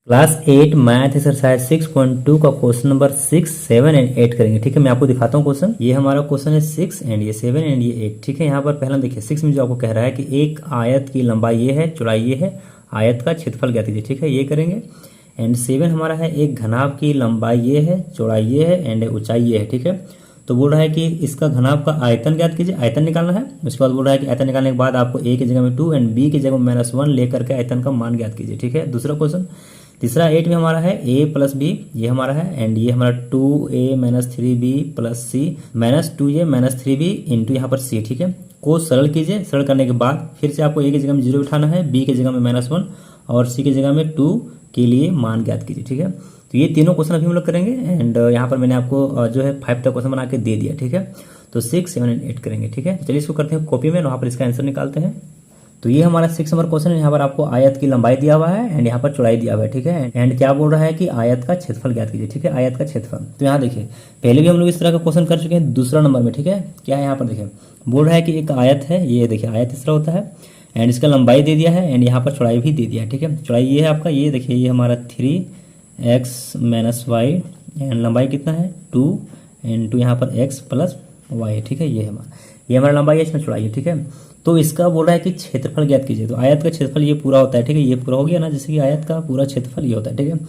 Class 8 math exercise 6.2 का question number 6, 7 and 8 करेंगे। ठीक है, मैं आपको दिखाता हूँ क्वेश्चन। ये हमारा क्वेश्चन है 6 एंड ये 7 एंड ये 8। ठीक है, यहाँ पर पहला देखिए 6 में जो आपको कह रहा है कि एक आयत की लंबाई ये है, चौड़ाई ये है, आयत का क्षेत्रफल ज्ञात कीजिए। ठीक है, ये करेंगे। एंड 7 हमारा है एक घनाभ की लंबाई ये है, चौड़ाई ये है एंड ऊंचाई ये है। ठीक है, तो बोल रहा है कि इसका घनाभ का आयतन ज्ञात कीजिए, आयतन निकालना है। उसके बाद बोल रहा है कि आयतन निकालने के बाद आपको ए की जगह में 2 एंड बी की जगह में -1 लेकर के आयतन का मान ज्ञात कीजिए। ठीक है, दूसरा क्वेश्चन। तीसरा 8 में हमारा है a प्लस बी, ये हमारा है एंड ये हमारा 2a minus 3b plus c minus 2a minus 3b into यहाँ पर c। ठीक है, को सरल कीजिए। सरल करने के बाद फिर से आपको a की जगह में 0 उठाना है, b की जगह में -1 और c की जगह में 2 के लिए मान ज्ञात कीजिए। ठीक है, तो ये तीनों क्वेश्चन अभी हम लोग करेंगे एंड यहाँ पर मैंने आपको जो है 5 तक क्वेश्चन बना के दे दिया। ठीक है, तो 6, 7 एंड 8 करेंगे। ठीक है, चलिए इसको करते हैं कॉपी में, वहाँ पर इसका आंसर निकालते हैं। तो ये हमारा 6 नंबर क्वेश्चन है। यहाँ पर आपको आयत की लंबाई दिया हुआ है एंड यहाँ पर चौड़ाई दिया हुआ है। ठीक है, एंड क्या बोल रहा है कि आयत का क्षेत्रफल ज्ञात कीजिए। ठीक है, आयत का क्षेत्रफल। तो यहाँ देखिए पहले भी हम लोग इस तरह का क्वेश्चन कर चुके हैं दूसरा नंबर में। ठीक है, क्या है यहाँ पर देखिए, बोल रहा है कि एक आयत है, ये देखिए आयत इस तरह होता है एंड इसका लंबाई दे दिया है एंड यहाँ पर चौड़ाई भी दे दिया है। ठीक है, चौड़ाई ये है आपका, ये देखिए ये हमारा 3x माइनस वाई एंड लंबाई कितना है 2 एंड 2 यहाँ पर x प्लस वाई। ठीक है, ये हमारा लंबाई है, इसमें चौड़ाई है। ठीक है, तो इसका बोल रहा है कि क्षेत्रफल ज्ञात कीजिए। तो आयत का क्षेत्रफल ये पूरा होता है। ठीक है, ये पूरा हो गया ना, जैसे कि आयत का पूरा क्षेत्रफल ये होता है। ठीक है,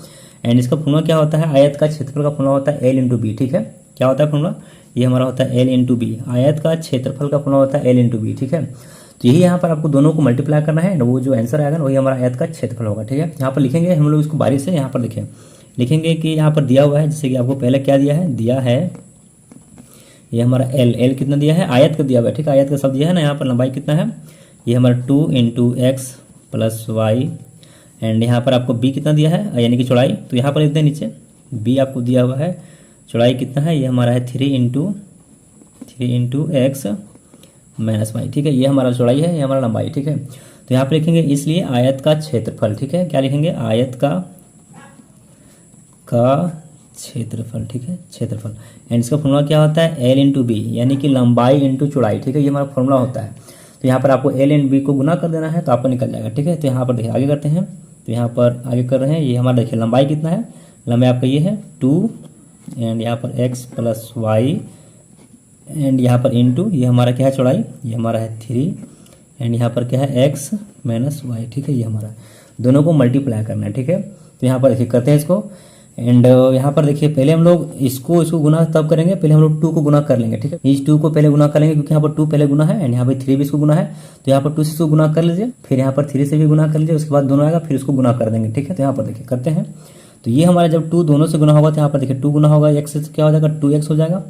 एंड इसका फॉर्मूला क्या होता है, आयत का क्षेत्रफल का फॉर्मूला होता है L इंटू बी। ठीक है, क्या होता है फॉर्मूला, ये हमारा होता है L इंटू बी। आयत का क्षेत्रफल का फॉर्मूला होता है L इंटू बी। ठीक है, तो यही यहाँ पर आपको दोनों को मल्टीप्लाई करना है, वो जो आंसर आएगा वही हमारा आयत का क्षेत्रफल होगा। ठीक है, यहाँ पर लिखेंगे हम लोग इसको बारी से, यहाँ पर लिखेंगे कि यहाँ पर दिया हुआ है, जैसे कि आपको पहले क्या दिया है ये हमारा L कितना दिया है, आयत का दिया हुआ है। ठीक है, आयत का सब दिया है ना, यहाँ पर लंबाई कितना है, ये हमारा 2 into x plus y and यहाँ पर आपको b कितना दिया है, यानी कि चौड़ाई। तो यहाँ पर लिखते हैं नीचे b आपको दिया हुआ है, चौड़ाई कितना है, ये हमारा है 3 इंटू एक्स माइनस वाई। ठीक है, ये हमारा चौड़ाई है, ये हमारा लंबाई। ठीक है, तो यहाँ पर लिखेंगे इसलिए आयत का क्षेत्रफल। ठीक है, क्या लिखेंगे, आयत का क्षेत्रफल। ठीक है, क्षेत्रफल एंड इसका फॉर्मूला क्या होता है L इंटू बी, यानी कि लंबाई इंटू चौड़ाई। ठीक है, ये हमारा फॉर्मूला होता है। तो यहाँ पर आपको L एंड बी को गुना कर देना है तो आपको निकल जाएगा। ठीक है, तो यहाँ पर देखिए आगे करते हैं, तो यहाँ पर आगे कर रहे हैं, ये हमारा देखिए लंबाई कितना है, लंबाई आपका ये है 2 एंड यहाँ पर x प्लस वाई एंड यहाँ पर इंटू ये हमारा क्या है चौड़ाई, ये हमारा है 3 एंड यहाँ पर क्या है x माइनस वाई। ठीक है, ये हमारा दोनों को मल्टीप्लाई करना है। ठीक है, तो यहाँ पर देखिए करते हैं इसको एंड यहाँ पर देखिए पहले हम लोग इसको गुना तब करेंगे, पहले हम लोग 2 को गुना कर लेंगे। ठीक है, इस 2 को पहले गुना कर लेंगे क्योंकि यहाँ पर 2 पहले गुना है एंड यहाँ पर 3 भी इसको गुना है। तो यहाँ पर 2 से इसको गुना कर लीजिए, फिर यहाँ पर 3 से भी गुना कर लीजिए, उसके बाद दोनों आएगा, फिर इसको गुना कर देंगे। ठीक है, तो यहाँ पर देखिए करते हैं, तो ये हमारा जब 2 दोनों से गुना होगा तो यहाँ पर देखिए 2 गुना होगा x से क्या हो जाएगा 2x हो जाएगा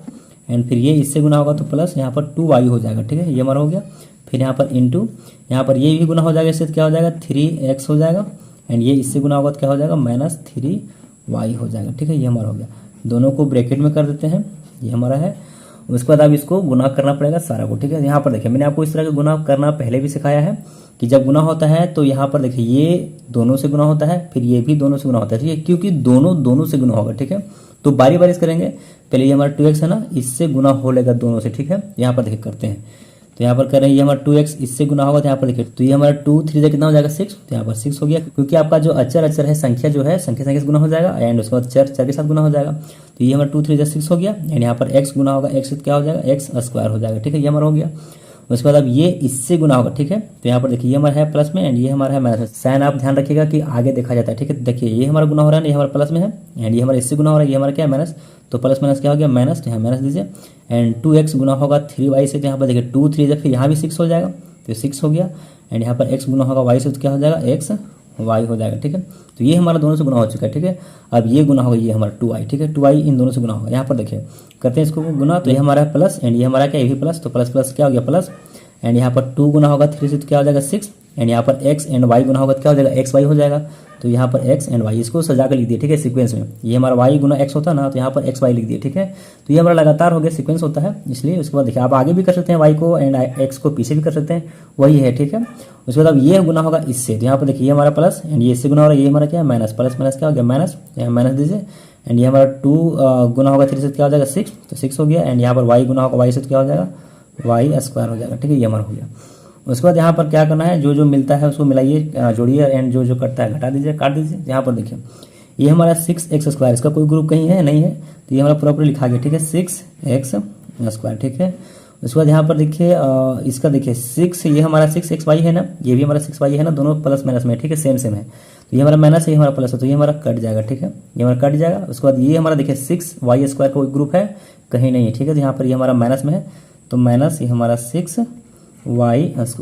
एंड फिर ये इससे गुना होगा तो प्लस यहाँ पर 2y हो जाएगा। ठीक है, ये हमारा हो गया, फिर यहाँ पर इंटू यहाँ पर ये भी गुना हो जाएगा, इससे क्या हो जाएगा 3x हो जाएगा एंड ये इससे गुना होगा तो क्या हो जाएगा -3y हो जाएगा। ठीक है, ये हमारा हो गया, दोनों को ब्रैकेट में कर देते हैं, ये हमारा है। उसके बाद अब इसको गुना करना पड़ेगा सारा को। ठीक है, यहाँ पर देखिए मैंने आपको इस तरह का गुना करना पहले भी सिखाया है कि जब गुना होता है तो यहाँ पर देखिए ये दोनों से गुना होता है, फिर ये भी दोनों से गुना होता है। ठीक है, क्योंकि दोनों से गुना होगा। ठीक है, तो बारी बारी करेंगे, पहले ये हमारा 2x है ना, इससे गुना हो लेगा दोनों से। ठीक है, यहाँ पर देखिए करते हैं, तो यहाँ पर कर रहे हैं ये हमारा 2x इससे गुना होगा तो यहाँ पर देखिए, तो ये हमारा 2 3 से कितना हो जाएगा 6, तो यहाँ पर 6 हो गया क्योंकि आपका जो अचर है संख्या जो है संख्या से गुना हो जाएगा एंड उसके बाद चर के साथ गुना हो जाएगा। तो ये हमारा 2 3 से 6 हो गया एंड यहाँ पर x गुना होगा, x क्या हो जाएगा x स्क्वायर हो जाएगा। ठीक है, ये हमारा हो गया। उसके बाद अब ये इससे गुना होगा। ठीक है, तो यहाँ पर देखिए ये हमारा है प्लस में एंड ये हमारा है माइनस में। साइन आप ध्यान रखिएगा कि आगे देखा जाता है। ठीक है, देखिए ये हमारा गुना हो रहा है, ये हमारा प्लस में है एंड ये हमारा इससे गुना हो रहा है, ये हमारा क्या है माइनस, तो प्लस माइनस क्या हो गया माइनस, यहाँ माइनस दीजिए एंड 2x गुना होगा 3y से, तो यहाँ पर देखिए 2 3 फिर यहाँ भी 6 हो जाएगा, तो 6 हो गया एंड यहाँ पर x गुना होगा y से तो क्या हो जाएगा x y हो जाएगा। ठीक है, तो ये हमारा दोनों से गुना हो चुका है। ठीक है, अब ये गुना होगा ये हमारा 2y। ठीक है, 2y इन दोनों से गुना होगा। यहाँ पर देखिए करते हैं इसको गुना, तो ये हमारा है प्लस एंड ये हमारा क्या, ये भी प्लस, तो प्लस प्लस क्या हो गया प्लस एंड यहाँ पर 2 गुना होगा 3 से तो क्या हो जाएगा 6 एंड यहाँ पर x एंड y गुना होगा तो क्या हो जाएगा xy हो जाएगा। तो यहाँ पर x एंड y इसको सजा कर लिख दिए। ठीक है, सीक्वेंस में ये हमारा y गुना x होता है ना, तो यहाँ पर xy लिख दिए। ठीक है, तो ये हमारा लगातार हो गया, सीक्वेंस होता है इसलिए। उसके बाद देखिए आप आगे भी कर सकते हैं y को एंड x को पीछे भी कर सकते हैं, वही है। ठीक है, उसके बाद अब ये गुना होगा इससे, तो यहाँ पर देखिए ये हमारा प्लस एंड ये इससे गुना हो रहा है, ये हमारा क्या है माइनस, प्लस माइनस क्या हो गया माइनस, यहाँ माइनस दीजिए एंड ये हमारा 2 गुना होगा 3 से क्या हो जाएगा 6, तो 6 हो गया एंड यहाँ पर y गुना होगा y से क्या हो जाएगा y स्क्वायर हो जाएगा। ठीक है, ये हमारा हो गया। उसके बाद यहाँ पर क्या करना है, जो जो मिलता है उसको मिलाइए, जोड़िए, एंड जो जो कटता है घटा दीजिए, काट दीजिए। यहाँ पर देखिए ये हमारा 6x², इसका कोई ग्रुप कहीं है नहीं है, तो ये हमारा पूरा लिखा गया, ठीक है, 6x², ठीक है। उसके बाद यहाँ पर देखिए इसका देखिए 6, ये हमारा 6xy है ना, ये भी हमारा 6y है ना, दोनों प्लस माइनस में, ठीक है, सेम सेम है। तो ये हमारा माइनस है, ये हमारा प्लस है, तो ये हमारा कट जाएगा, ठीक है, ये हमारा कट जाएगा। उसके बाद ये हमारा देखिए 6y² का कोई ग्रुप है कहीं नहीं है, ठीक है, तो यहाँ पर ये हमारा माइनस में है, तो माइनस ये हमारा 6y²,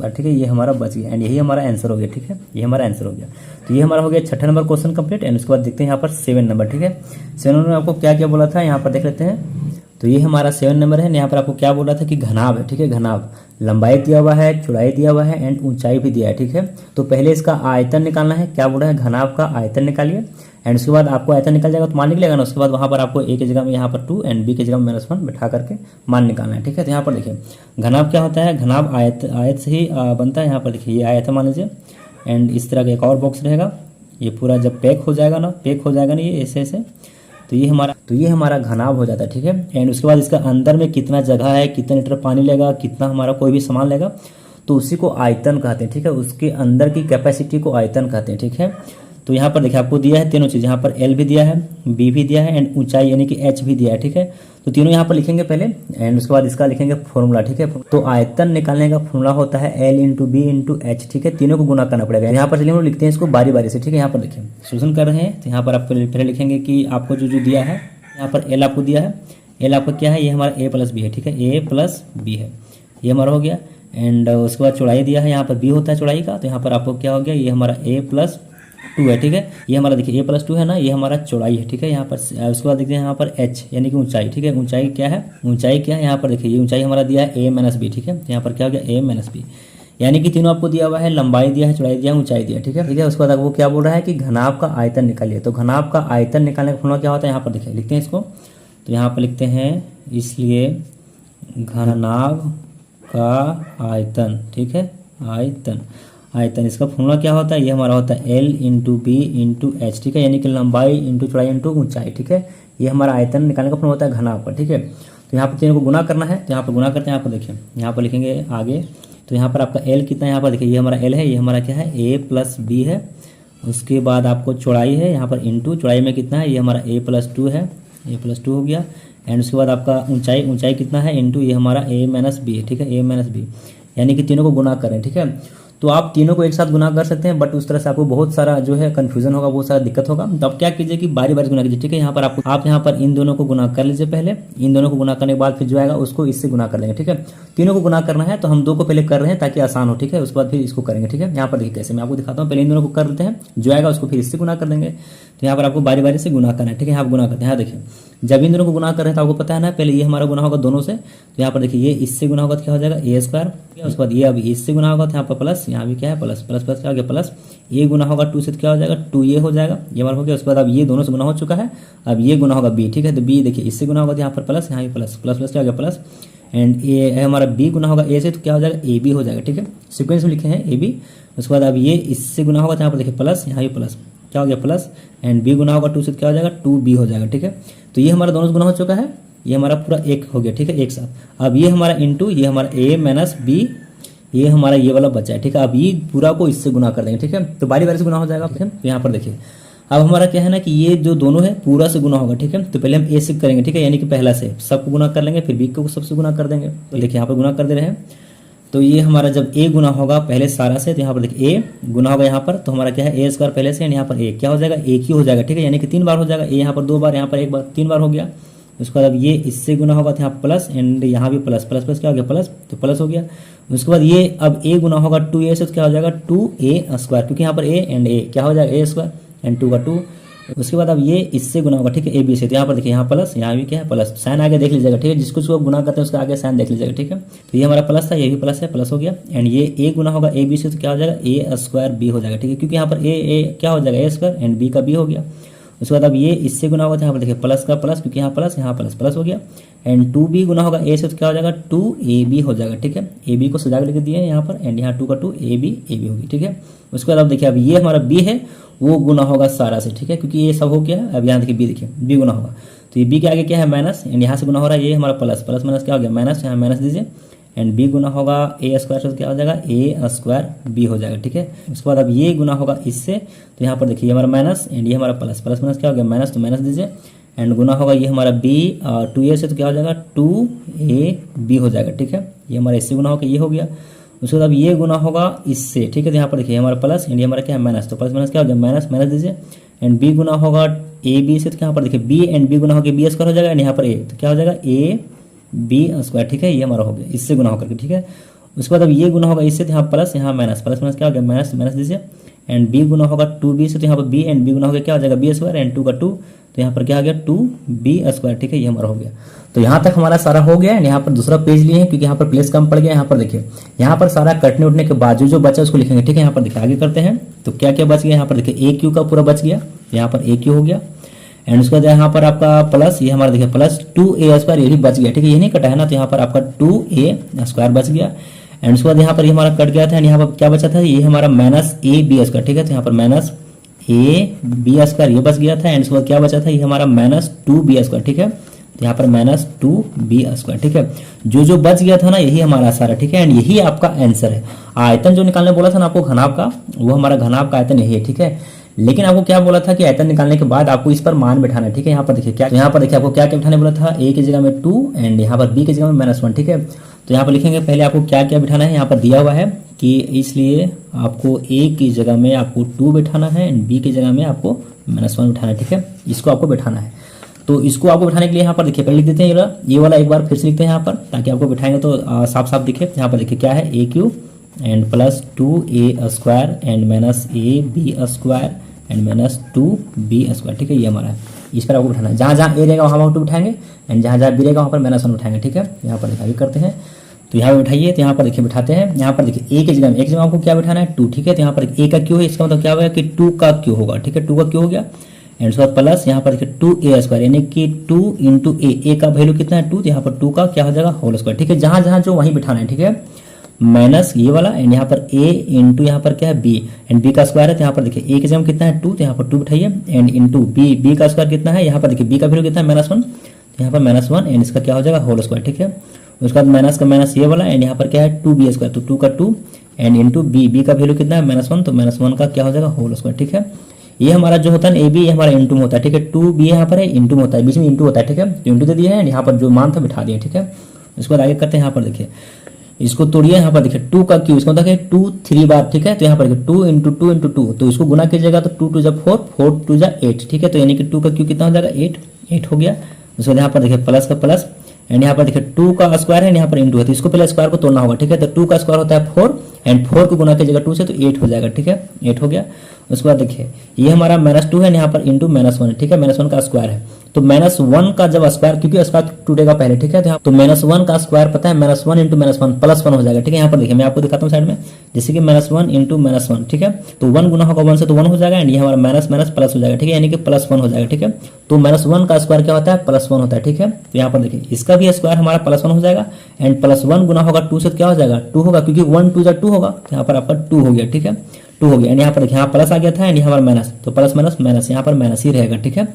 ठीक है, ये हमारा बच गया, एंड यही हमारा आंसर हो गया, ठीक है, ये हमारा आंसर हो गया। तो ये हमारा हो गया 6ठा नंबर क्वेश्चन कंप्लीट। एंड उसके बाद देखते हैं यहाँ पर 7 नंबर, ठीक है। 7 नंबर में आपको क्या क्या बोला था, यहाँ पर देख लेते हैं। तो ये हमारा 7 नंबर है, यहाँ पर आपको क्या बोला था कि घनाभ है, ठीक है, घनाभ, लंबाई दिया हुआ है, चौड़ाई दिया हुआ है, एंड ऊंचाई भी दिया है, ठीक है। तो पहले इसका आयतन निकालना है, क्या बोला है, घनाभ का आयतन निकालिए, एंड उसके बाद आपको आयतन निकल जाएगा तो मान निकलेगा ना। उसके बाद वहाँ पर आपको a की जगह में यहाँ पर 2 एंड b की जगह में -1 बैठा करके मान निकालना है, ठीक है। तो यहाँ पर देखिए घनाभ क्या होता है, घनाभ आयत से ही बनता है। यहाँ पर देखिए ये आयत है मान लीजिए, एंड इस तरह का एक और बॉक्स रहेगा, ये पूरा जब पैक हो जाएगा ना ये ऐसे ऐसे, तो ये हमारा घनाभ हो जाता है, ठीक है। एंड उसके बाद इसका अंदर में कितना जगह है, कितना लीटर पानी लेगा, कितना हमारा कोई भी सामान लेगा, तो उसी को आयतन कहते हैं, ठीक है, उसके अंदर की कैपेसिटी को आयतन कहते हैं, ठीक है। तो यहाँ पर देखिए आपको दिया है तीनों चीज़, यहाँ पर L भी दिया है, B भी दिया है, एंड ऊंचाई यानी कि H भी दिया है, ठीक है। तो तीनों यहाँ पर लिखेंगे पहले, एंड उसके बाद इसका लिखेंगे फॉर्मूला, ठीक है। तो आयतन निकालने का फॉर्मूला होता है L × B × H, ठीक है, तीनों को गुना करना पड़ेगा। यहाँ पर चलिए हम लिखते हैं इसको बारी बारी से, ठीक है। यहाँ पर देखिए सोल्यूशन कर रहे हैं, तो यहाँ पर आप पहले लिखेंगे कि आपको जो दिया है, यहाँ पर L आपको दिया है, L आपका क्या है, ये हमारा A + B है, ठीक है, A + B है, ये हमारा हो गया। एंड उसके बाद चौड़ाई दिया है, यहाँ पर B होता है चौड़ाई का, तो यहाँ पर आपको क्या हो गया, ये हमारा A + 2 है, ठीक है, ये हमारा देखिए A + 2 है ना, ये हमारा चौड़ाई है, ठीक है। यहाँ पर उसके बाद देखिए यहाँ पर H यानी कि ऊंचाई, ठीक है, ऊंचाई क्या है, यहाँ पर देखिए ये ऊंचाई हमारा दिया है A - B, ठीक है। यहाँ पर क्या हो गया, A - B, यानी कि तीनों आपको दिया हुआ है, लंबाई दिया है, चौड़ाई दिया है, ऊंचाई दिया है, ठीक है, ठीक है। उसके बाद वो क्या बोल रहा है कि घनाभ का आयतन निकालिए। तो घनाभ का आयतन निकालने का फॉर्मूला क्या होता है, यहाँ पर देखिए लिखते हैं इसको, तो यहाँ पर लिखते हैं, इसलिए घनाभ का आयतन, ठीक है, आयतन इसका फॉर्मूला क्या होता है, ये हमारा होता है L × B × H, ठीक है, यानी कि लंबाई × चौड़ाई × ऊंचाई, ठीक है। ये हमारा आयतन निकालने का फॉर्मूला होता है घनाभ का, ठीक है। तो यहाँ पर तीनों को गुना करना है, तो यहाँ पर गुना करते हैं, यहाँ पर देखिए यहाँ पर लिखेंगे आगे, तो यहाँ पर आपका L कितना है, यहाँ पर देखिए ये हमारा L है, ये हमारा क्या है, A + B है। उसके बाद आपको चौड़ाई है, यहाँ पर इंटू चौड़ाई में कितना है, ये हमारा A + 2 है, A + 2 हो गया। एंड उसके बाद आपका ऊंचाई कितना है, इंटू ये हमारा A - B है, ठीक है, A - B, यानी कि तीनों को गुना करें, ठीक है। तो आप तीनों को एक साथ गुना कर सकते हैं, बट उस तरह से आपको बहुत सारा जो है कंफ्यूजन होगा, बहुत सारा दिक्कत होगा। तो आप क्या कीजिए कि बारी बारी गुना कीजिए, ठीक है। यहाँ पर आप यहाँ पर इन दोनों को गुना कर लीजिए पहले, इन दोनों को गुना करने के बाद फिर जो आएगा उसको इससे गुना कर लेंगे, ठीक है। तीनों को गुना करना है, तो हम 2 को पहले कर रहे हैं ताकि आसान हो, ठीक है, उसके बाद फिर इसको करेंगे, ठीक है। यहाँ पर देखिए कैसे मैं आपको दिखाता हूँ, पहले इन दोनों को कर लेते हैं, जो आएगा उसको फिर इससे गुना कर देंगे। तो यहाँ पर आपको बारी बारी से गुना करना है, ठीक है। यहाँ गुना करते हैं, यहाँ देखिए जब इन दोनों को गुना कर रहे हैं तो आपको पता है ना, पहले ये हमारा गुना होगा दोनों से, तो यहाँ पर देखिए ये इससे गुना होगा तो क्या हो जाएगा, A², उसके बाद ये अभी इससे गुना होगा तो यहाँ पर प्लस, यहाँ भी क्या है प्लस क्या हो गया प्लस, ये गुना होगा 2 से तो क्या हो जाएगा 2A हो जाएगा, ये हमारा हो गया। उसके बाद अब ये दोनों से गुना हो चुका है, अब ये गुना होगा B, ठीक है। तो B देखिए इससे गुना होगा तो यहाँ पर प्लस, यहाँ भी प्लस क्या हो गया प्लस, एंड ये हमारा B गुना होगा A से तो क्या हो जाएगा AB हो जाएगा, ठीक है। सीक्वेंस में लिखे हैं AB। उसके बाद अब ये इससे गुना होगा तो यहाँ पर देखिए प्लस, यहाँ भी प्लस क्या हो गया प्लस, एंड B गुना होगा 2 से तो क्या हो जाएगा 2B हो जाएगा, ठीक है। तो ये हमारा दोनों से गुना हो चुका है, ये हमारा पूरा एक हो गया, ठीक है, एक साथ। अब ये हमारा इंटू ये हमारा A - B, ये हमारा ये वाला बचा है, ठीक है। अब ये पूरा को इससे गुना कर देंगे, ठीक है। तो बारी बारी से गुना हो जाएगा, ठीक है। तो यहाँ पर देखिए अब हमारा क्या है ना कि ये जो दोनों है पूरा से गुना होगा, ठीक है। तो पहले हम A से करेंगे, ठीक है, यानी कि पहला से सबको गुना कर लेंगे, फिर B को सबसे गुना कर देंगे। तो देखिए यहाँ पर गुना कर दे रहे हैं, तो ये हमारा जब A गुना होगा पहले सारा से, तो यहाँ पर देखिए A गुना होगा यहाँ पर, तो हमारा क्या है A² पहले से, यहाँ पर A क्या हो जाएगा, एक ही हो जाएगा, ठीक है, यानी कि 3 बार हो जाएगा। A यहाँ पर 2 बार, यहाँ पर 1 बार, 3 बार हो गया। उसके बाद अब ये इससे गुना होगा तो यहाँ प्लस, एंड यहाँ भी प्लस क्या हो गया प्लस, तो प्लस हो गया। उसके बाद ये अब A गुना होगा 2A से तो क्या हो जाएगा 2A², क्योंकि यहाँ पर A एंड A क्या हो जाएगा A² एंड 2 का 2। उसके बाद अब ये इससे गुना होगा, ठीक है, AB से, तो यहाँ पर देखिए यहाँ प्लस, यहाँ भी क्या है प्लस, साइन आगे देख लीजिएगा, ठीक है, जिसको गुना करते हैं उसका आगे साइन देख लीजिएगा, ठीक है। तो ये हमारा प्लस था, ये भी प्लस है, प्लस हो गया। एंड ये A गुना होगा AB से तो क्या हो जाएगा A² B हो जाएगा, ठीक है, क्योंकि यहाँ पर A क्या हो जाएगा A² एंड B का B हो गया। उसके बाद अब ये इससे गुना होगा तो यहाँ पर देखिए प्लस का प्लस, क्योंकि यहाँ प्लस हो गया। एंड 2B गुना होगा A से तो क्या हो जाएगा 2AB हो जाएगा, ठीक है। AB को सजा के लिख दिए यहाँ पर, एंड यहाँ 2 का 2 AB होगी, ठीक है। उसके बाद अब देखिए अब ये हमारा B है वो गुना होगा सारा से, ठीक है, क्योंकि ये सब हो गया है। अब यहाँ देखिए B देखिए B गुना होगा, तो ये B के आगे क्या है माइनस, एंड यहाँ से गुना हो रहा है ये हमारा प्लस माइनस क्या हो गया माइनस, यहाँ माइनस दीजिए। एंड बी गुना होगा ए स्क्वायर से, तो क्या हो जाएगा ए स्क्वायर बी हो जाएगा, ठीक है। उसके बाद अब ये गुना होगा इससे, तो यहाँ पर देखिए ये हमारा माइनस एंड ये हमारा प्लस, प्लस माइनस क्या हो गया माइनस, तो माइनस दीजिए एंड गुना होगा ये हमारा बी 2a से, तो क्या हो जाएगा 2ab हो जाएगा, ठीक है। ये हमारा इससे गुना होगा ये हो गया। उसके बाद अब ये गुना होगा इससे, ठीक है। तो यहाँ पर देखिए हमारा प्लस एंड ये हमारा क्या है माइनस, तो प्लस माइनस क्या हो गया माइनस, माइनस दीजिए एंड बी गुना होगा ए बी से, तो यहाँ पर देखिए बी एंड बी गुना होकर बी स्क्वायर हो जाएगा एंड यहाँ पर ए, तो क्या हो जाएगा ए बी स्क्वायर, ठीक है। ये हमारा हो गया इससे गुना होकर के, ठीक है। उसके बाद अब ये गुना होगा इससे, तो यहाँ प्लस यहाँ माइनस, प्लस माइनस क्या हो गया माइनस, माइनस दीजिए एंड बी गुना होगा 2b से, तो यहाँ पर b एंड b गुना हो गया क्या हो जाएगा b स्क्वायर एंड 2 का 2, तो यहाँ पर क्या आ गया 2b स्क्वायर, ठीक है। ये हमारा हो गया। तो यहाँ तक हमारा सारा हो गया एंड यहाँ पर दूसरा पेज लिए हैं क्योंकि यहाँ पर प्लेस कम पड़ गया। यहाँ पर देखिए यहाँ पर सारा कटने उठने के बाद जो बचा उसको लिखेंगे, ठीक है। यहाँ पर देखिए आगे करते हैं, तो क्या क्या बच गया, यहाँ पर देखिए ए क्यू का पूरा बच गया, यहाँ पर ए क्यू हो गया एंड उसके बाद यहाँ पर आपका प्लस, ये हमारा देखिए प्लस 2a स्क्वायर ये भी बच गया, ठीक है। ये नहीं कटा है ना, तो यहाँ पर आपका 2a स्क्वायर बच गया एंड उसके बाद यहाँ पर ये हमारा कट गया था एंड यहाँ पर क्या बचा था, ये हमारा माइनस ए बी स्क्वायर, ठीक है। तो यहाँ पर माइनस ए बी स्क्वायर ये बच गया था एंड उसके बाद क्या बचा था, ये हमारा माइनस 2b स्क्वायर, ठीक है। तो यहाँ पर माइनस 2b स्क्वायर, ठीक है। जो बच गया था ना यही हमारा आंसर है, ठीक है। एंड यही आपका आंसर है। आयतन जो निकालने बोला था ना आपको घनाभ का, वो हमारा घनाभ का आयतन यही है, ठीक है। लेकिन आपको क्या बोला था कि आयतन निकालने के बाद आपको इस पर मान बैठाना है, ठीक है। यहाँ पर देखिए क्या, तो यहाँ पर देखिए आपको क्या क्या बैठाने बोला था, a की जगह में 2 एंड यहाँ पर b की जगह में -1, ठीक है। तो यहाँ पर लिखेंगे पहले आपको क्या क्या बिठाना है, यहाँ पर दिया हुआ है कि इसलिए आपको a की जगह में आपको 2 बैठाना है एंड b की जगह में आपको -1 बैठाना है, ठीक है। इसको आपको बैठाना है। तो इसको आपको बैठाने के लिए यहाँ पर देखिए पहले लिख देते हैं ये वाला एक बार फिर से लिखते हैं यहाँ पर, ताकि आपको बैठाएंगे तो साफ साफ दिखे। यहाँ पर देखिए क्या है a cube and plus 2a square and minus a b square and minus 2b square, ठीक है। ये हमारा है, इस पर आपको बैठाना है। जहाँ जहाँ ए रहेगा वहाँ 2 बैठाएंगे एंड जहाँ जहाँ बी रहेगा वहाँ पर -1 बैठाएंगे, ठीक है। यहाँ पर देखिए करते हैं, तो यहाँ पर बैठाइए, तो यहाँ पर देखिए बैठाते हैं। यहाँ पर देखिए ए की जगह में, एक जगह आपको क्या बैठाना है 2, ठीक है। तो यहाँ पर ए का क्यू है, इसका मतलब क्या होगा कि 2 का क्यू होगा, ठीक है। 2 का क्यू हो गया एंड उसके बाद प्लस यहाँ पर देखिए 2a स्क्वायर यानी कि 2 इंटू ए का वैल्यू कितना है 2, तो यहाँ पर 2 का क्या हो जाएगा होल स्क्वायर, ठीक है। जहाँ जहाँ जो वहीं बैठाना है, ठीक है। माइनस ये वाला एंड यहाँ पर a इंटू यहाँ पर क्या है b एंड b का स्क्वायर है, तो यहाँ पर देखिए a की जगह कितना है 2, तो यहाँ पर 2 बैठाइए एंड इंटू b का स्क्वायर कितना है, यहाँ पर देखिए b का वैल्यू कितना है -1, तो यहाँ पर -1 एंड इसका क्या हो जाएगा होल स्क्वायर, ठीक है। उसके बाद माइनस का माइनस ये वाला एंड यहाँ पर क्या है 2b स्क्वायर, तो 2 का 2 एंड इंटू b का वैल्यू कितना है -1, तो -1 का क्या हो जाएगा होल स्क्वायर, ठीक है। ये हमारा जो होता है ए बी, ये हमारा इंटू में होता है, ठीक है। 2b यहाँ पर है इंटू में होता है, बीच में इंटू होता है, ठीक है। तो इंटू दे दिए हैं, यहाँ पर जो मान था बिठा दिए, ठीक है। इसको आगे करते हैं। यहाँ पर देखिए इसको तोड़िए, यहाँ पर देखिए 2 का क्यू, इसको देखिए 2 3 बार, ठीक है। तो यहाँ पर देखिए 2 इंटू 2 इंटू 2, तो इसको गुना कीजिएगा तो 2 2 जा 4, 4 2 जा 8, ठीक है। तो यानी कि 2 का क्यू कितना हो जाएगा 8 हो गया। उसके बाद यहाँ पर देखिए प्लस का प्लस एंड यहाँ पर देखिए 2 का स्क्वायर है, यहाँ पर इंटू है, तो इसको पहले स्क्वायर को तोड़ना होगा, ठीक है। तो 2 का स्क्वायर होता है 4 एंड 4 को गुना कीजिएगा 2 से, तो 8 हो जाएगा, ठीक है। 8 हो गया। उसके बाद देखिए ये हमारा -2 है, यहाँ पर इंटू -1 है, ठीक है। -1 का स्क्वायर है, तो -1 का जब स्क्वायर, क्योंकि स्क्वायर टूटेगा पहले, ठीक है। तो -1 का स्क्वायर पता है -1 इंटू -1 +1 हो जाएगा, ठीक है। यहाँ पर देखिए मैं आपको दिखाता हूँ साइड में, जैसे कि -1 इंटू -1, ठीक है। तो 1 गुना होगा 1 से, तो 1 हो जाएगा एंड ये हमारा माइनस माइनस प्लस हो जाएगा, ठीक है। यानी कि +1 हो जाएगा, ठीक है। तो -1 का स्क्वायर क्या होता है +1 होता है, ठीक है। तो यहाँ पर देखिए इसका भी स्क्वायर हमारा +1 हो जाएगा एंड +1 गुना होगा 2 से, क्या हो जाएगा 2 होगा, क्योंकि 1 2 जा 2 होगा, तो यहाँ पर आपका 2 हो गया, ठीक है। 2 हो गया एंड यहाँ पर देखिए यहाँ प्लस आ गया था एंड हमारा माइनस, तो प्लस माइनस माइनस यहाँ पर माइनस ही रहेगा, ठीक है।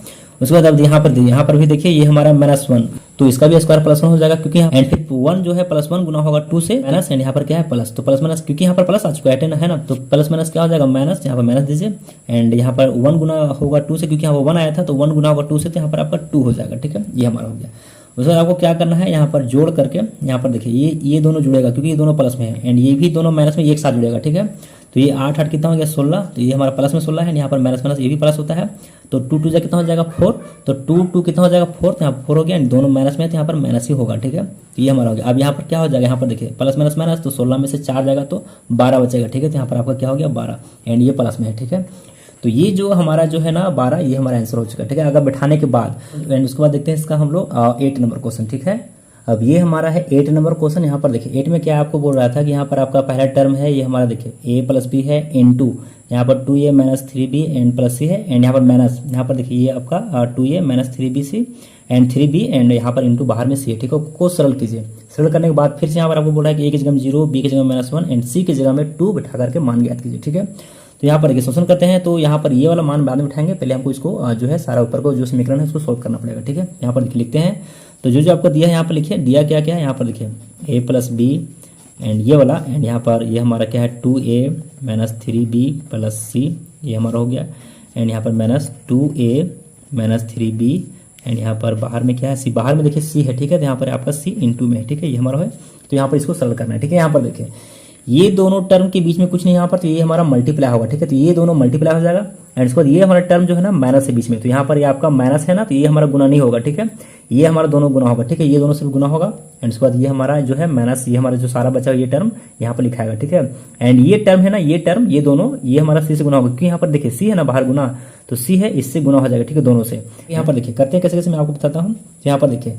उसके बाद अब यहाँ पर भी देखिए ये हमारा -1, तो इसका भी स्क्वायर +1 हो जाएगा, क्योंकि एंड फिर 1 जो है +1 गुना होगा 2 से माइनस एंड यहाँ पर क्या है प्लस, तो प्लस माइनस, क्योंकि यहाँ पर प्लस आ चुका है ना, तो प्लस माइनस क्या हो जाएगा माइनस, यहाँ पर माइनस दीजिए एंड यहाँ पर 1 गुना होगा 2 से, क्योंकि यहाँ पर 1 आया था, तो 1 गुना होगा 2 से, तो यहाँ पर आपका 2 हो जाएगा, ठीक है। ये हमारा हो गया। उसके बाद आपको क्या करना है, यहाँ पर जोड़ करके यहाँ पर देखिए ये दोनों जुड़ेगा, क्योंकि ये दोनों प्लस में है एंड ये भी दोनों माइनस में एक साथ जुड़ेगा, ठीक है। तो ये 8 8 कितना हो गया 16, तो ये हमारा प्लस में 16 है, यहाँ पर माइनस माइनस ये भी प्लस होता है, तो 2 2 जा कितना हो जाएगा 4, तो 2 2 कितना हो जाएगा 4, तो यहाँ पर 4 हो गया एंड दोनों माइनस में है, तो यहाँ पर माइनस ही होगा, ठीक है। तो ये हमारा हो गया। अब यहाँ पर क्या हो जाएगा, यहाँ पर देखिए प्लस माइनस माइनस, तो 16 में से 4 जाएगा तो 12 बचेगा, ठीक है। तो यहाँ पर आपका क्या हो गया 12 एंड ये प्लस में है, ठीक है। तो ये जो हमारा जो है ना 12, ये हमारा आंसर हो चुका है, ठीक है। अगर बैठाने के बाद एंड उसके बाद देखते हैं इसका हम लोग 8 नंबर क्वेश्चन, ठीक है। अब ये हमारा है 8 नंबर क्वेश्चन। यहाँ पर देखिए 8 में क्या आपको बोल रहा था कि यहाँ पर आपका पहला टर्म है, ये हमारा देखिए a प्लस बी है इनटू यहाँ पर 2a minus 3b and plus सी है एंड यहाँ पर माइनस, यहाँ पर देखिए ये आपका 2a minus 3bc and 3b and यहाँ पर इनटू बाहर में c है, ठीक है। को सरल कीजिए। सरल करने के बाद फिर से यहाँ पर आपको बोल रहा है कि a की जगह में 0, b की जगह में -1 एंड c की जगह में 2 बैठा करके मान ज्ञात कीजिए, ठीक है। तो यहाँ पर देखिए सॉल्यूशन करते हैं, तो यहाँ पर ये वाला मान बाद में उठाएंगे, पहले हमको इसको जो है सारा ऊपर को जो समीकरण है उसको सोल्व करना पड़ेगा, ठीक है। यहाँ पर लिखते हैं, तो जो जो आपको दिया है यहाँ पर लिखिए, दिया क्या क्या है यहाँ पर लिखिए a प्लस बी एंड ये वाला, एंड यहाँ पर ये हमारा क्या है 2a minus 3b plus c, ये हमारा हो गया, एंड यहाँ पर minus 2a minus 3b, and यहाँ पर बाहर में क्या है c, बाहर में देखिए c है, ठीक है, तो यहाँ पर आपका c इंटू में है, ठीक है, ये हमारा है। तो यहाँ पर इसको सरल करना है, ठीक है। यहाँ पर देखिए ये दोनों टर्म के बीच में कुछ नहीं यहाँ पर, तो ये हमारा मल्टीप्लाई होगा, ठीक है, तो ये दोनों मल्टीप्लाई हो जाएगा, एंड इसके बाद ये हमारा टर्म जो है ना माइनस है बीच में, तो यहाँ पर ये आपका माइनस है ना, तो ये हमारा गुना नहीं होगा, ठीक है, ये हमारा दोनों गुना होगा, ठीक है, ये दोनों सिर्फ गुना होगा, एंड उसके बाद ये हमारा जो है माइनस, ये हमारा जो सारा बचा हुआ ये टर्म यहाँ पर लिखाएगा, ठीक है, एंड ये टर्म है ना, ये टर्म ये दोनों ये हमारा सी से गुना होगा, क्योंकि यहाँ पर देखिए सी है ना बाहर गुना, तो सी है इससे गुना हो जाएगा, ठीक है, दोनों से। यहाँ पर देखिए करते हैं कैसे कैसे मैं आपको बताता हूँ। यहाँ पर देखिए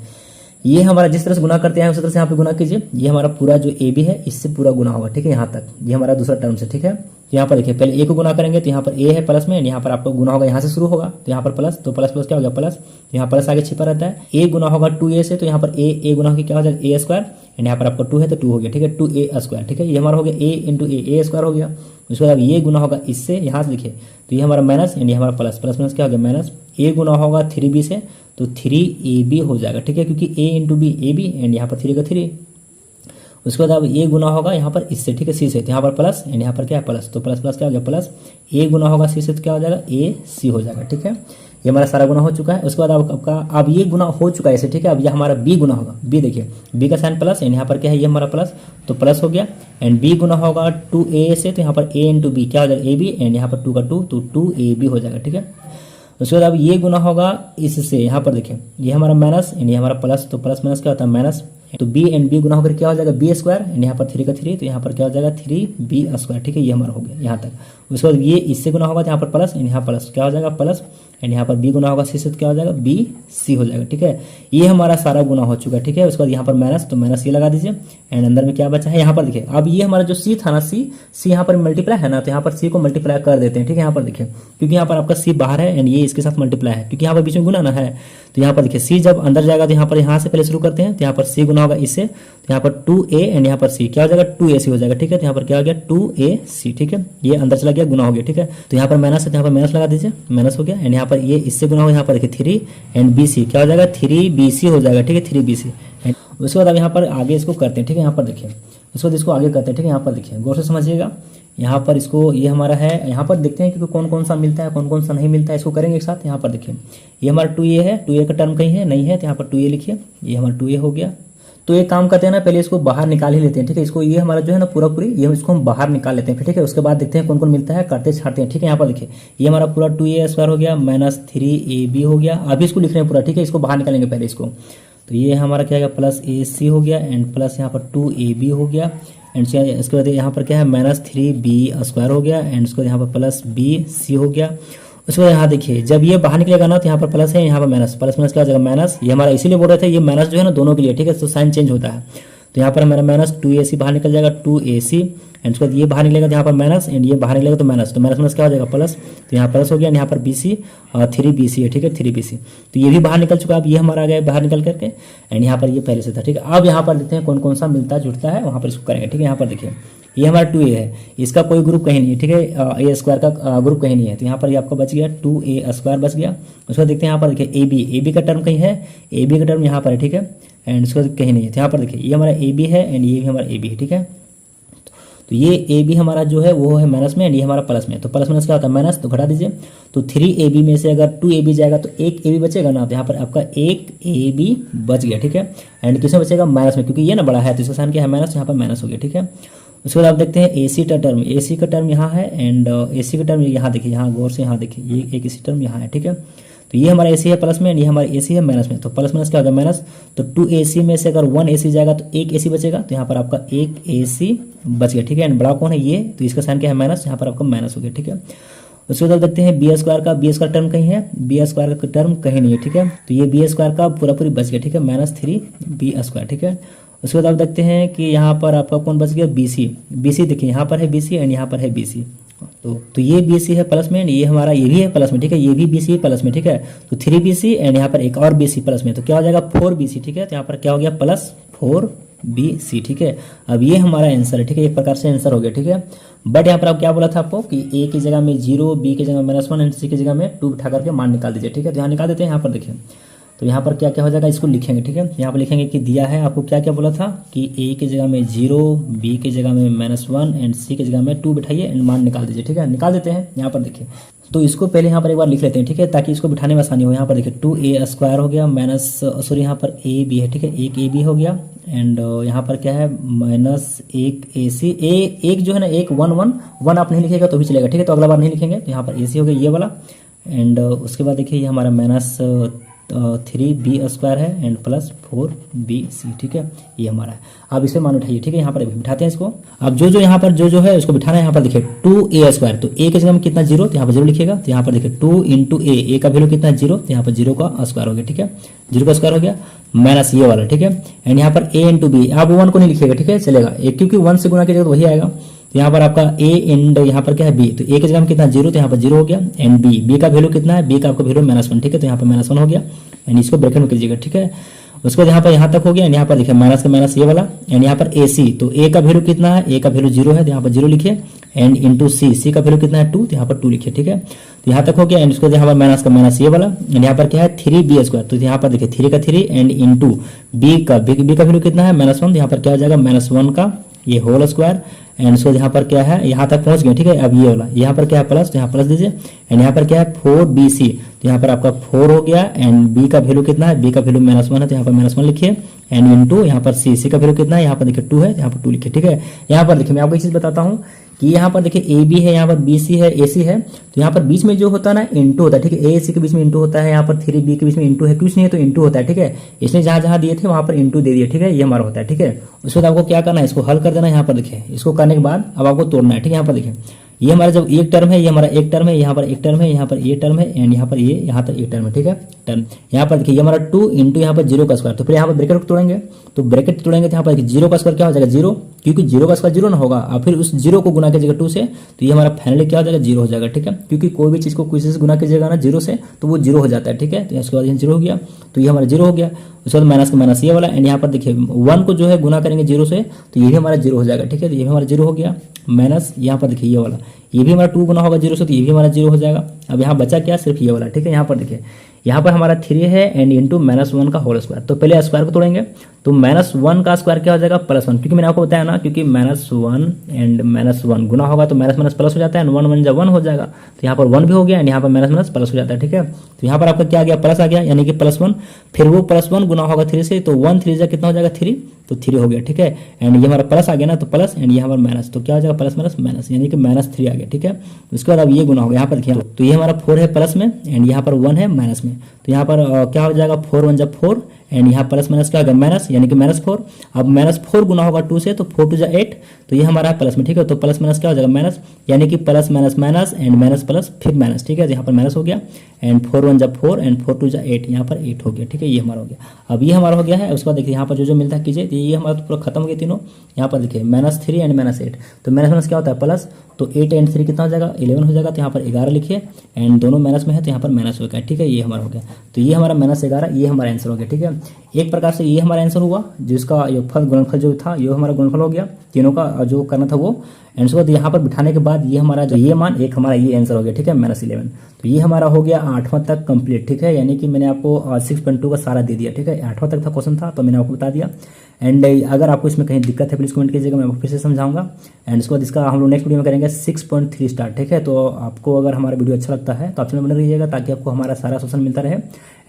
ये हमारा जिस तरह से गुना करते हैं उसी तरह से यहाँ पे गुना कीजिए, ये हमारा पूरा जो ए बी है इससे पूरा गुना होगा, ठीक है, यहाँ तक, ये हमारा दूसरा टर्म से, ठीक है। तो यहाँ पर देखिए पहले ए को गुना करेंगे, तो यहाँ पर ए है प्लस में, यहाँ पर आपको गुना होगा यहाँ से शुरू होगा, तो यहाँ पर प्लस, तो प्लस प्लस क्या हो गया प्लस, तो यहाँ प्लस आगे छिपा रहता है, ए गुना होगा 2a से, तो यहाँ पर ए गुना होकर क्या हो जाएगा ए स्क्वायर, एंड यहाँ पर आपको 2 है तो 2 हो गया, ठीक है, 2a स्क्वायर, ठीक है, ये हमारा हो गया a इंटू ए स्क्वायर हो गया। उसके बाद ये गुना होगा इससे, यहाँ से देखिए तो ये हमारा माइनस एंड ये हमारा प्लस, प्लस माइनस क्या हो गया माइनस, ए गुना होगा 3b से, तो 3ab हो जाएगा, ठीक है, क्योंकि a into b a b, and यहाँ पर 3 का 3। उसके बाद अब ये गुना होगा यहाँ पर इससे, ठीक है, सी से, तो यहाँ पर प्लस एंड यहाँ पर क्या है प्लस, तो प्लस प्लस क्या हो गया प्लस, ए गुना होगा सी से तो क्या हो जाएगा ए सी हो जाएगा, ठीक है, ये हमारा सारा गुना हो चुका है। उसके बाद आपका अब ये गुना हो चुका है ऐसे, ठीक है, अब ये हमारा बी गुना होगा, बी देखिए बी का साइन प्लस एंड यहाँ पर क्या है ये हमारा प्लस, तो प्लस हो गया, एंड बी गुना होगा 2a से, तो यहाँ पर a इंटू बी क्या हो जाएगा ए बी, एंड यहाँ पर 2 का 2 तो 2ab हो जाएगा, ठीक है। उसके बाद अब ये गुना होगा इससे, यहाँ पर देखिए ये हमारा माइनस एंड ये हमारा प्लस, तो प्लस माइनस क्या होता है माइनस, तो b एंड b गुना होकर क्या हो जाएगा बी स्क्वायर, एंड यहाँ पर 3 का 3, तो यहाँ पर क्या हो जाएगा 3b स्क्वायर, ठीक है, ये हमारा हो गया यहाँ तक। उसके बाद ये इससे गुना होगा तो यहाँ पर प्लस एंड यहाँ प्लस क्या हो जाएगा प्लस, एंड यहाँ पर b गुना होगा c से तो क्या हो जाएगा b c हो जाएगा, ठीक है, ये हमारा सारा गुना हो चुका है, ठीक है। उसके बाद यहाँ पर माइनस, तो माइनस ये लगा दीजिए, एंड अंदर में क्या बचा है यहाँ पर देखिए, अब ये हमारा जो c था ना c यहाँ पर मल्टीप्लाई है ना, तो यहाँ पर c को मल्टीप्लाई कर देते हैं, ठीक है, यहाँ पर देखिए क्योंकि यहाँ पर आपका c बाहर है एंड ये इसके साथ मल्टीप्लाई है, क्योंकि यहाँ पर बीच में गुना ना है, तो यहाँ पर देखिए c जब अंदर जाएगा तो यहाँ पर यहाँ से पहले शुरू करते हैं, तो यहाँ पर c गुना होगा इससे, तो यहाँ पर 2a एंड यहाँ पर c क्या हो जाएगा 2ac हो जाएगा, ठीक है, तो यहाँ पर क्या हो गया 2ac, ठीक है, ये अंदर चला गया गुना हो गया, ठीक है, तो यहाँ पर माइनस है तो यहाँ पर माइनस लगा दीजिए, माइनस हो गया, एंड यहाँ पर ये इससे गुना होगा, यहाँ पर देखिए 3 एंड bc क्या हो जाएगा 3bc हो जाएगा, ठीक है, 3bc। उसके बाद अब यहाँ पर आगे इसको करते हैं, ठीक है, यहाँ पर देखिए उसके बाद इसको आगे करते हैं, ठीक है, यहाँ पर देखिए गौर से समझिएगा, यहाँ पर इसको ये हमारा है, यहाँ पर देखते हैं कि कौन कौन सा मिलता है कौन कौन सा नहीं मिलता है, इसको करेंगे एक साथ। यहाँ पर देखिए ये हमारा 2a है, 2a का टर्म कहीं है नहीं है, तो यहाँ पर 2a लिखिए, ये हमारा 2a हो गया। तो एक काम करते हैं ना, पहले इसको बाहर निकाल ही लेते हैं, ठीक है, इसको ये हमारा जो है ना पूरा पूरी ये इसको हम बाहर निकाल लेते हैं फिर, ठीक है, उसके बाद देखते हैं कौन कौन मिलता है, करते छाड़ते हैं, ठीक है। यहाँ पर देखिए ये हमारा पूरा 2a स्क्वायर हो गया माइनस 3ab हो गया, अभी इसको लिख रहे हैं पूरा, ठीक है, इसको बाहर निकालेंगे पहले इसको, तो ये हमारा क्या है प्लस ac हो गया एंड प्लस यहाँ पर 2ab हो गया, एंड इसके बाद यहाँ पर क्या है माइनस 3b स्क्वायर हो गया, एंड उसके बाद यहाँ पर प्लस bc हो गया। उसके बाद यहाँ देखिए जब ये बाहर निकलेगा ना तो यहाँ पर प्लस है, यहाँ पर माइनस, प्लस माइनस क्या हो जाएगा माइनस, ये हमारा इसीलिए बोल रहे थे ये माइनस जो है ना दोनों के लिए, ठीक है, तो साइन चेंज होता है, तो यहाँ पर हमारा माइनस 2ac बाहर निकल जाएगा 2ac, एंड उसके बाद ये बाहर निकलेगा तो यहाँ पर माइनस, एंड ये बाहर निकलेगा तो माइनस, तो माइनस माइनस क्या हो जाएगा प्लस, तो यहाँ प्लस हो गया, यहाँ पर bc और 3bc है, ठीक है, 3bc, तो ये भी बाहर निकल चुका है, अब ये हमारा आ गया बाहर निकल करके, एंड यहाँ पर ये पहले से था, ठीक है। अब यहाँ पर देखते हैं कौन कौन सा मिलता जुड़ता है, वहाँ पर इसको करेंगे, ठीक है। यहाँ पर देखिए ये हमारा 2a है, इसका कोई ग्रुप कहीं नहीं है, ठीक है, a स्क्वायर का ग्रुप कहीं नहीं है, तो यहाँ पर ये आपका बच गया 2a स्क्वायर बच गया। उसके बाद देखते हैं यहाँ पर देखिए ab का टर्म कहीं है, ab का टर्म यहाँ पर है, ठीक है, एंड उसके बाद कहीं नहीं है, तो यहाँ पर देखिए ये हमारा ab है एंड ये भी हमारा ab है, ठीक है, तो ये ab हमारा जो है वो है माइनस में एंड ये हमारा प्लस में, तो प्लस माइनस क्या होता है माइनस, तो घटा दीजिए, तो 3ab में से अगर 2ab जाएगा तो एक ab बचेगा ना, तो यहाँ पर आपका एक ab बच गया, ठीक है, एंड किसमें बचेगा माइनस में, क्योंकि ये ना बड़ा है तो इसका साइन क्या है माइनस, यहाँ पर माइनस हो गया, ठीक है। उसके बाद आप देखते हैं ac का टर्म यहाँ है, एंड ac का टर्म यहाँ देखिए, यहाँ गौर से यहाँ देखिए ये एक ac टर्म यहाँ है, ठीक है, तो ये हमारा ac है प्लस में, ये हमारा ac है माइनस में, तो प्लस माइनस क्या होगा माइनस, तो 2ac में से अगर 1ac जाएगा तो एक ac बचेगा, तो यहाँ पर आपका एक ac बच गया, ठीक है, एंड बड़ा कौन है ये, तो इसका साइन क्या है माइनस, यहाँ पर आपका माइनस हो गया, ठीक है। उसके बाद देखते हैं बी स्क्वायर टर्म कहीं है, बी स्क्वायर का टर्म कहीं नहीं है, ठीक है, तो ये बी स्क्वायर का पूरा पूरी बच गया, ठीक है, माइनस 3b स्क्वायर, ठीक है। उसके बाद आप देखते हैं कि यहाँ पर आपका कौन बच गया bc देखिए यहाँ पर है bc एंड यहाँ पर है bc, तो ये bc है प्लस में, ये हमारा ये भी है प्लस में, ठीक है, ये भी bc है प्लस में, ठीक है, तो 3bc एंड यहाँ पर एक और bc प्लस में, तो क्या हो जाएगा 4bc, ठीक है, तो यहाँ पर क्या हो गया प्लस 4bc, ठीक है। अब ये हमारा आंसर है, ठीक है, एक प्रकार से आंसर हो गया, ठीक है। बट यहाँ पर आप क्या बोला था आपको कि a की जगह में 0, b की जगह -1 एंड c की जगह में 2 उठा करके मान निकाल दीजिए, ठीक है, तो यहाँ निकाल देते हैं। यहाँ पर देखिए तो यहाँ पर क्या क्या हो जाएगा, इसको लिखेंगे, ठीक है। यहाँ पर लिखेंगे कि दिया है आपको क्या क्या बोला था कि ए की जगह में 0, बी की जगह में -1 एंड सी की जगह में 2 बिठाइए एंड मान निकाल दीजिए, ठीक है। निकाल देते हैं। यहाँ पर देखिए, तो इसको पहले यहाँ पर एक बार लिख लेते हैं, ठीक है, ताकि इसको बिठाने में आसानी हो। यहाँ पर देखिए 2a² हो गया यहाँ पर a b है, ठीक है, एक ab हो गया एंड यहाँ पर क्या है -1ac एक जो है ना, एक 1 आप नहीं लिखेगा तो भी चलेगा, ठीक है। तो अगला बार नहीं लिखेंगे, तो यहाँ पर ac हो गया ये वाला एंड उसके बाद देखिए ये हमारा -3b² है एंड +4bc, ठीक है, ये हमारा है। अब इसे मान उठाइए, ठीक है। यहाँ पर बिठाते हैं इसको। अब जो यहाँ पर जो है इसको बिठाना है। यहाँ पर देखिए 2a², तो a की जगह में कितना 0, तो यहाँ पर 0 लिखेगा। तो यहाँ पर देखिए 2 × a का वैल्यू कितना 0, तो यहाँ पर 0 का स्क्वायर हो गया, ठीक है, 0 का स्क्वायर हो गया माइनस ये वाला, ठीक है। एंड यहाँ पर a × b, आप 1 को नहीं लिखिएगा, ठीक है, चलेगा, क्योंकि 1 से गुना कीजिएगा तो वही आएगा। तो यहाँ पर आपका a एंड यहाँ पर क्या है b, तो a की जगह में कितना 0, तो यहाँ पर 0 हो गया एंड b का वैल्यू कितना है, b का आपका वैल्यू -1, ठीक है। तो यहाँ पर -1 हो गया एंड इसको ब्रैकेट में कीजिएगा, ठीक है। उसके बाद यहाँ तक हो गया एंड यहाँ पर देखिए माइनस का माइनस ये वाला एंड यहाँ पर AC, तो a का वैल्यू कितना है, a का वैल्यू 0 है, तो यहाँ पर 0 लिखिए एंड इंटू C का वैल्यू कितना है 2, तो यहाँ पर 2 लिखिए, ठीक है। तो यहाँ तक हो गया एंड उसके बाद यहाँ पर माइनस का माइनस ये वाला एंड यहाँ पर क्या है 3b², तो यहाँ पर देखिए 3 का 3 एंड इंटू b का वैल्यू कितना है -1, तो यहाँ पर क्या हो जाएगा -1 का ये होल स्क्वायर एंड सो यहाँ पर क्या है, यहाँ तक पहुंच गए, ठीक है। अब ये वाला यहाँ पर क्या है प्लस, तो यहाँ प्लस दीजिए एंड यहाँ पर क्या है 4bc, तो यहाँ पर आपका 4 हो गया एंड b का वैल्यू कितना है, b का वैल्यू -1 है, तो यहाँ पर -1 लिखिए एंड इंटू यहाँ पर c का वैल्यू कितना है, यहाँ पर देखिए 2 है, यहाँ पर 2 लिखिए, ठीक है। यहाँ पर देखिए मैं आपको एक चीज बताता हूँ कि यहाँ पर देखिए AB है, यहाँ पर BC है, AC है, तो यहाँ पर बीच में जो होता है ना इंटू होता है, ठीक है। AC के बीच में इंटू होता है, यहाँ पर 3B के बीच में इंटू है, कुछ नहीं है तो इंटू होता है, ठीक है। इसने जहां जहां दिए थे वहां पर इंटू दे दिए, ठीक है, ये हमारा होता है, ठीक है। उसके बाद आपको क्या करना है, इसको हल कर देना है। यहाँ पर देखिए इसको करने के बाद अब आपको तोड़ना है, ठीक है। यहाँ पर देखिए ये हमारा जब एक टर्म है, ये हमारा एक टर्म है, यहाँ पर एक टर्म है, यहाँ पर ये टर्म है एंड यहाँ पर ये यहाँ तक एक टर्म है, ठीक है, टर्म। यहाँ पर देखिए ये हमारा 2 इंटू यहाँ पर 0 का स्क्वायर, तो फिर यहाँ पर ब्रैकेट तोड़ेंगे, तो ब्रैकेट तोड़ेंगे तो यहाँ पर 0 का स्क्वायर क्या हो जाएगा 0, क्योंकि 0 का स्क्वायर 0 ना होगा और फिर उस 0 को गुना कीजिएगा 2 से, तो ये हमारा फाइनली क्या हो जाएगा 0 हो जाएगा, ठीक है। क्योंकि कोई भी चीज को किसी से गुना कीजिएगा ना 0 से तो वो 0 हो जाता है, ठीक है। तो इसके बाद 0 हो गया, तो ये हमारा 0 हो गया। उसके बाद माइनस का माइनस ये वाला एंड यहाँ पर देखिए 1 को जो है गुना करेंगे 0 से, तो ये भी हमारा 0 हो जाएगा, ठीक है। तो ये भी हमारा 0 हो गया माइनस यहाँ पर देखिए ये वाला, ये भी हमारा 2 गुना होगा 0 से, तो ये भी हमारा 0 हो जाएगा। अब यहाँ बचा क्या, सिर्फ ये वाला, ठीक है। यहाँ पर देखिए यहाँ पर हमारा 3 है एंड इंटू -1 का होल स्क्वायर, तो पहले स्क्वायर को तोड़ेंगे, तो -1 का स्क्वायर क्या हो जाएगा +1, क्योंकि मैंने आपको बताया ना, क्योंकि -1 एंड -1 गुना होगा तो माइनस प्लस हो जाता है एंड 1 1 जब 1 हो जाएगा, तो यहाँ पर 1 भी हो गया एंड यहाँ पर माइनस प्लस हो जाता है, ठीक है। तो यहाँ पर आपका क्या आ गया, प्लस आ गया, यानी कि +1, फिर वो +1 गुना होगा 3 से, तो 1 3 कितना हो जाएगा 3, तो 3 हो गया, ठीक है। एंड ये हमारा प्लस आ गया ना, तो प्लस एंड ये हमारा माइनस, तो क्या हो जाएगा प्लस माइनस माइनस, यानी कि -3 आ गया, ठीक है। उसके बाद अब ये गुना होगा, यहाँ पर देखिए, तो ये हमारा 4 है प्लस में एंड यहाँ पर 1 है माइनस में, तो यहाँ पर क्या हो जाएगा 4 1 जब 4 एंड यहाँ प्लस माइनस क्या होगा माइनस, यानी कि -4। अब -4 गुना होगा 2 से, तो 4 2 8, तो ये हमारा प्लस में, ठीक है। तो प्लस माइनस क्या हो जाएगा माइनस, यानी कि plus minus minus and minus plus फिर माइनस, ठीक है। तो यहाँ पर माइनस हो गया एंड 4 1 जब 4 एंड 4 2 8, यहाँ पर 8 हो गया, ठीक है। ये हमारा हो गया। अब ये हमारा हो गया है। उसके बाद देखिए यहाँ पर जो मिलता है कीजिए, तो ये हमारा तो पूरा खत्म हो गया तीनों। यहाँ पर देखिए -3 एंड -8, तो माइनस क्या होता है प्लस, तो 8 एंड 3 कितना हो जाएगा 11 हो जाएगा, तो यहाँ पर 11 लिखिए एंड दोनों माइनस में है तो यहाँ पर माइनस हो गया, ठीक है। ये हमारा हो गया, तो ये हमारा -11, ये हमारा आंसर हो गया, ठीक है। एक प्रकार से ये हमारा आंसर हुआ, जिसका योगफल गुणनफल जो था ये हमारा गुणनफल हो गया, तीनों का जो करना था वो। एंड उसके बाद यहाँ पर बिठाने के बाद ये हमारा जो ये मान एक हमारा ये आंसर हो गया, ठीक है, -11। तो ये हमारा हो गया 8वां तक कंप्लीट, ठीक है। यानी कि मैंने आपको 6.2 का सारा दे दिया, ठीक है। 8वां तक था क्वेश्चन था, तो मैंने आपको बता दिया। एंड अगर आपको इसमें कहीं दिक्कत है प्लीज कमेंट कीजिएगा, मैं आपको फिर से समझाऊंगा। एंड उसके बाद इसका हम लोग नेक्स्ट वीडियो में करेंगे 6.3 स्टार्ट, ठीक है। तो आपको अगर हमारा वीडियो अच्छा लगता है तो आप चैनल बने रहिएगा, ताकि आपको हमारा सारा सोशल मिलता रहे।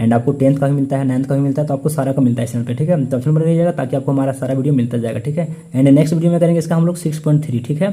एंड आपको 10th का भी मिलता है, 9th का भी मिलता है, तो आपको सारा का मिलता है चैनल पे, ठीक है। तो चैनल बने रहिएगा ताकि आपको हमारा सारा वीडियो मिलता जाएगा, ठीक है। एंड नेक्स्ट वीडियो में करेंगे इसका हम लोग 6.3, ठीक है।